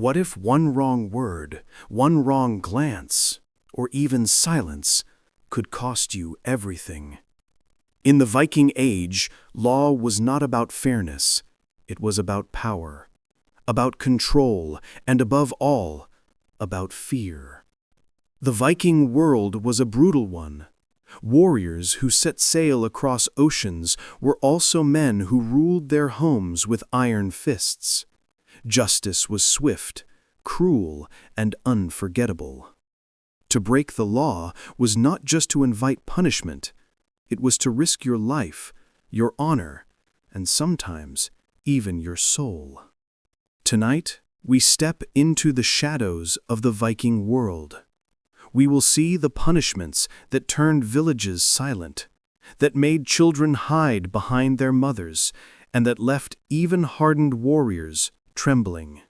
What if one wrong word, one wrong glance, or even silence could cost you everything? In the Viking Age, law was not about fairness, it was about power, about control, and above all, about fear. The Viking world was a brutal one. Warriors who set sail across oceans were also men who ruled their homes with iron fists. Justice was swift, cruel, and unforgettable. To break the law was not just to invite punishment, it was to risk your life, your honor, and sometimes even your soul. Tonight, we step into the shadows of the Viking world. We will see the punishments that turned villages silent, that made children hide behind their mothers, and that left even hardened warriors trembling.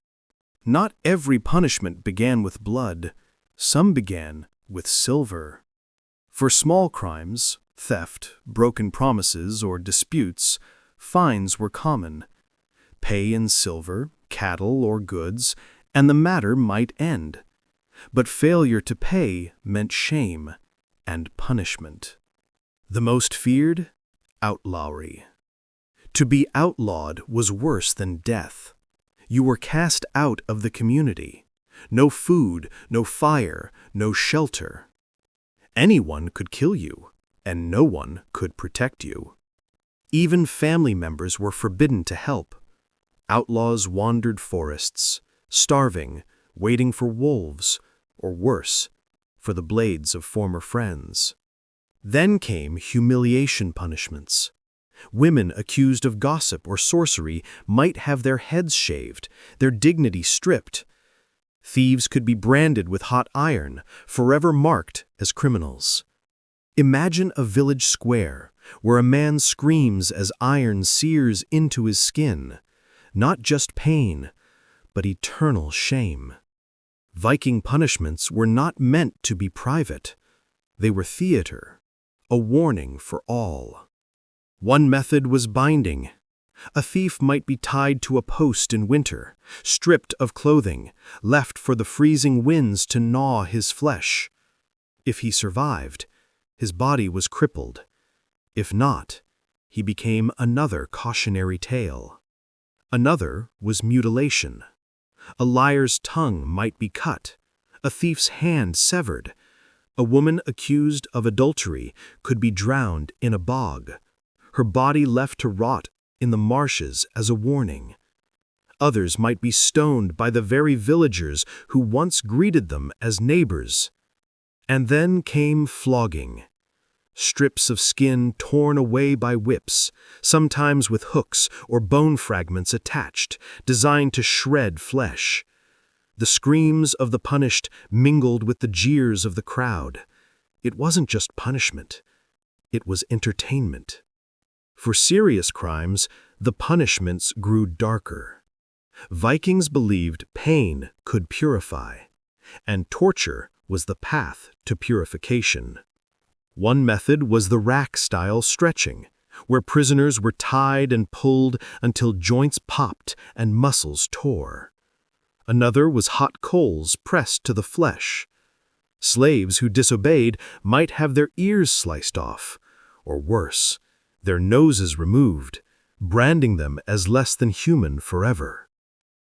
Not every punishment began with blood, some began with silver. For small crimes, theft, broken promises, or disputes, fines were common. Pay in silver, cattle, or goods, and the matter might end. But failure to pay meant shame and punishment. The most feared? Outlawry. To be outlawed was worse than death. You were cast out of the community. No food, no fire, no shelter. Anyone could kill you, and no one could protect you. Even family members were forbidden to help. Outlaws wandered forests, starving, waiting for wolves, or worse, for the blades of former friends. Then came humiliation punishments. Women accused of gossip or sorcery might have their heads shaved, their dignity stripped. Thieves could be branded with hot iron, forever marked as criminals. Imagine a village square where a man screams as iron sears into his skin, not just pain, but eternal shame. Viking punishments were not meant to be private. They were theater, a warning for all. One method was binding. A thief might be tied to a post in winter, stripped of clothing, left for the freezing winds to gnaw his flesh. If he survived, his body was crippled. If not, he became another cautionary tale. Another was mutilation. A liar's tongue might be cut, a thief's hand severed. A woman accused of adultery could be drowned in a bog, her body left to rot in the marshes as a warning. Others might be stoned by the very villagers who once greeted them as neighbors. And then came flogging. Strips of skin torn away by whips, sometimes with hooks or bone fragments attached, designed to shred flesh. The screams of the punished mingled with the jeers of the crowd. It wasn't just punishment, it was entertainment. For serious crimes, the punishments grew darker. Vikings believed pain could purify, and torture was the path to purification. One method was the rack-style stretching, where prisoners were tied and pulled until joints popped and muscles tore. Another was hot coals pressed to the flesh. Slaves who disobeyed might have their ears sliced off, or worse, their noses removed, branding them as less than human forever.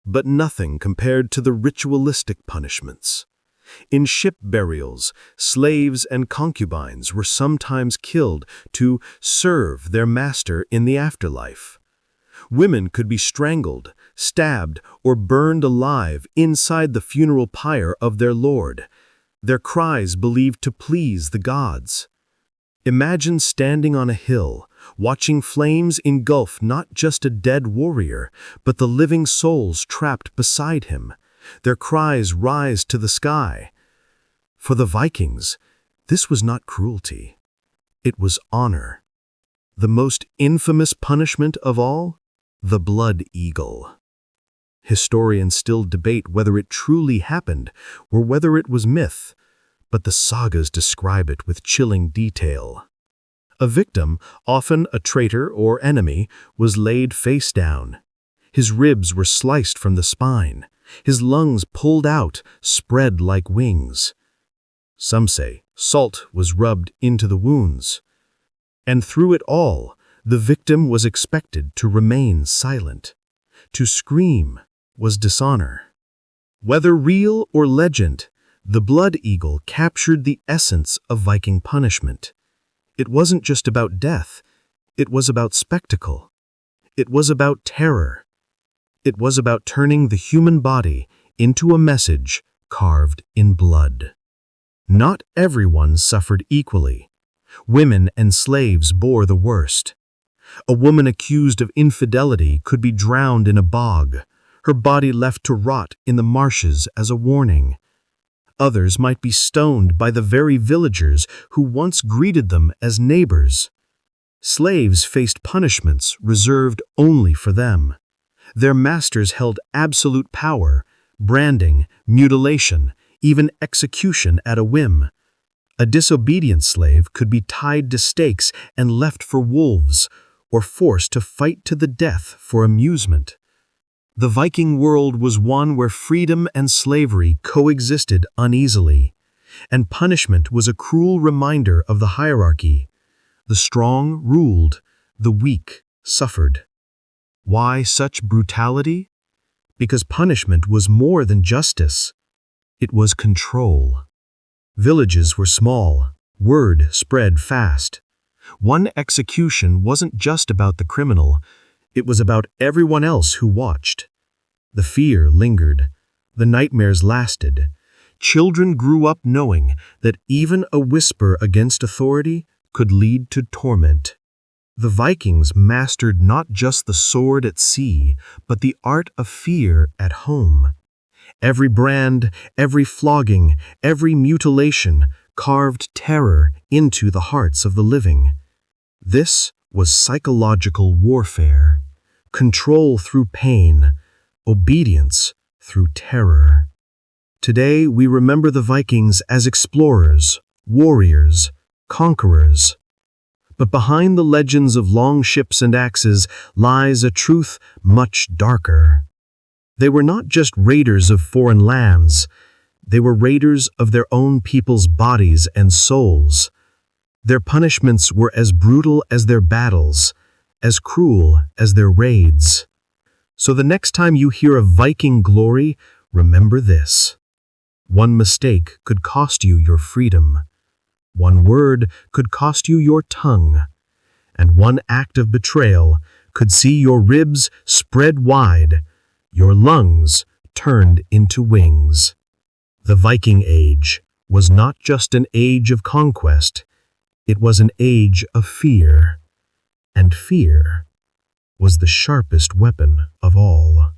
But nothing compared to the ritualistic punishments. In ship burials, slaves and concubines were sometimes killed to serve their master in the afterlife. Women could be strangled, stabbed, or burned alive inside the funeral pyre of their lord, their cries believed to please the gods. Imagine standing on a hill, watching flames engulf not just a dead warrior, but the living souls trapped beside him. Their cries rise to the sky. For the Vikings, this was not cruelty. It was honor. The most infamous punishment of all? The blood eagle. Historians still debate whether it truly happened or whether it was myth, but the sagas describe it with chilling detail. A victim, often a traitor or enemy, was laid face down. His ribs were sliced from the spine, his lungs pulled out, spread like wings. Some say salt was rubbed into the wounds. And through it all, the victim was expected to remain silent. To scream was dishonor. Whether real or legend, the blood eagle captured the essence of Viking punishment. It wasn't just about death, it was about spectacle. It was about terror. It was about turning the human body into a message carved in blood. Not everyone suffered equally. Women and slaves bore the worst. A woman accused of infidelity could be drowned in a bog, her body left to rot in the marshes as a warning. Others might be stoned by the very villagers who once greeted them as neighbors. Slaves faced punishments reserved only for them. Their masters held absolute power, branding, mutilation, even execution at a whim. A disobedient slave could be tied to stakes and left for wolves, or forced to fight to the death for amusement. The Viking world was one where freedom and slavery coexisted uneasily, and punishment was a cruel reminder of the hierarchy. The strong ruled, the weak suffered. Why such brutality? Because punishment was more than justice. It was control. Villages were small, word spread fast. One execution wasn't just about the criminal, it was about everyone else who watched. The fear lingered, the nightmares lasted. Children grew up knowing that even a whisper against authority could lead to torment. The Vikings mastered not just the sword at sea, but the art of fear at home. Every brand, every flogging, every mutilation carved terror into the hearts of the living. This was psychological warfare, control through pain, obedience through terror. Today we remember the Vikings as explorers, warriors, conquerors. But behind the legends of long ships and axes lies a truth much darker. They were not just raiders of foreign lands, they were raiders of their own people's bodies and souls. Their punishments were as brutal as their battles, as cruel as their raids. So the next time you hear of Viking glory, remember this. One mistake could cost you your freedom. One word could cost you your tongue. And one act of betrayal could see your ribs spread wide, your lungs turned into wings. The Viking Age was not just an age of conquest, it was an age of fear. And fear was the sharpest weapon of all.